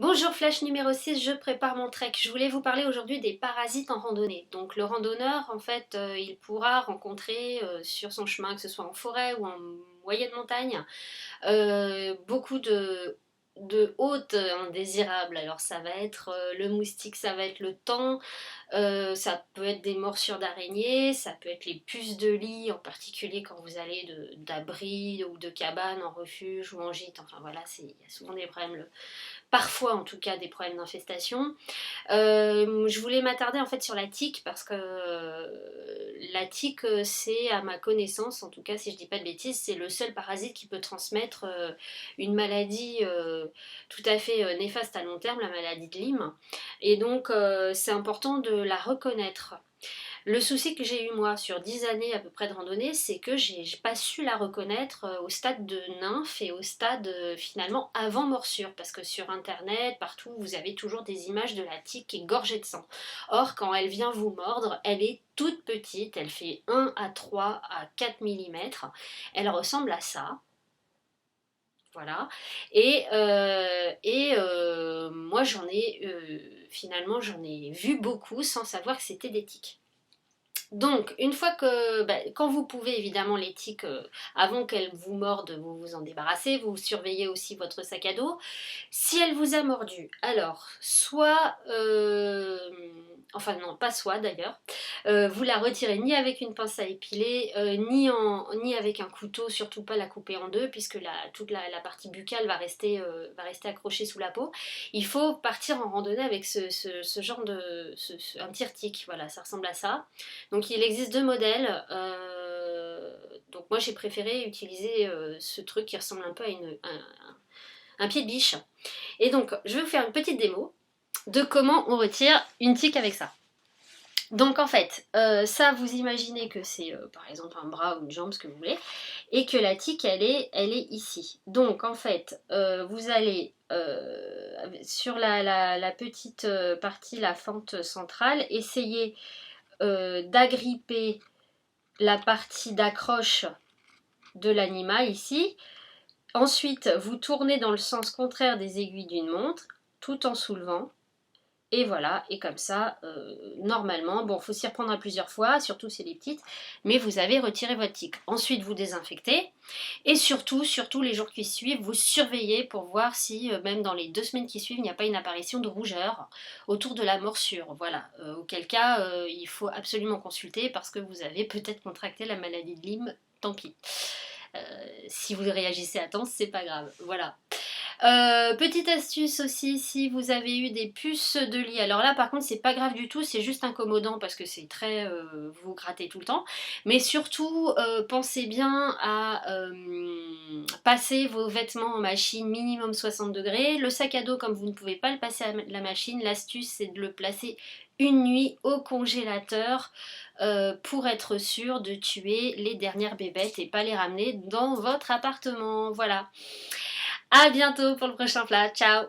Bonjour Flash numéro 6, je prépare mon trek. Je voulais vous parler aujourd'hui des parasites en randonnée. Donc le randonneur, en fait, il pourra rencontrer sur son chemin, que ce soit en forêt ou en moyenne montagne, beaucoup de hôtes indésirables. Alors ça va être le moustique, ça va être le thon, ça peut être des morsures d'araignées, ça peut être les puces de lit, en particulier quand vous allez d'abri ou de cabane en refuge ou en gîte. Enfin voilà, il y a souvent des problèmes, parfois en tout cas des problèmes d'infestation. Je voulais m'attarder en fait sur la tique parce que la tique, c'est à ma connaissance, en tout cas si je dis pas de bêtises, c'est le seul parasite qui peut transmettre une maladie tout à fait néfaste à long terme, la maladie de Lyme. Et donc c'est important de la reconnaître. Le souci que j'ai eu moi sur 10 années à peu près de randonnée, c'est que j'ai pas su la reconnaître au stade de nymphe et au stade finalement avant morsure, parce que sur internet, partout, vous avez toujours des images de la tique qui est gorgée de sang. Or, quand elle vient vous mordre, elle est toute petite, elle fait 1 à 3 à 4 mm, elle ressemble à ça. Voilà. Moi, finalement, j'en ai vu beaucoup sans savoir que c'était des tiques. Donc, une fois que, quand vous pouvez évidemment les tiques, avant qu'elles vous mordent, vous vous en débarrassez, vous surveillez aussi votre sac à dos. Si elle vous a mordu, alors, enfin non, pas soit d'ailleurs, vous la retirez ni avec une pince à épiler, ni avec un couteau, surtout pas la couper en deux, puisque toute la partie buccale va rester accrochée sous la peau. Il faut partir en randonnée avec ce genre un tire-tique, voilà, ça ressemble à ça. Donc il existe deux modèles. Donc moi j'ai préféré utiliser ce truc qui ressemble un peu à un pied de biche. Et donc je vais vous faire une petite démo de comment on retire une tique avec ça. Donc en fait, ça vous imaginez que c'est par exemple un bras ou une jambe, ce que vous voulez, et que la tique elle est ici. Donc en fait, vous allez sur la petite partie, la fente centrale, essayer d'agripper la partie d'accroche de l'animal ici. Ensuite, vous tournez dans le sens contraire des aiguilles d'une montre, tout en soulevant. Et voilà, et comme ça, normalement, bon, il faut s'y reprendre à plusieurs fois, surtout si elle est petite, mais vous avez retiré votre tique. Ensuite, vous désinfectez, et surtout, les jours qui suivent, vous surveillez pour voir si, même dans les 2 semaines qui suivent, il n'y a pas une apparition de rougeur autour de la morsure. Voilà, auquel cas, il faut absolument consulter parce que vous avez peut-être contracté la maladie de Lyme, tant pis. Si vous réagissez à temps, c'est pas grave. Voilà. Petite astuce aussi, si vous avez eu des puces de lit, alors là par contre c'est pas grave du tout, c'est juste incommodant parce que c'est très, vous grattez tout le temps, mais surtout pensez bien à passer vos vêtements en machine minimum 60 degrés. Le sac à dos, comme vous ne pouvez pas le passer à la machine, l'astuce c'est de le placer une nuit au congélateur pour être sûr de tuer les dernières bébêtes et pas les ramener dans votre appartement. Voilà. À bientôt pour le prochain plat. Ciao!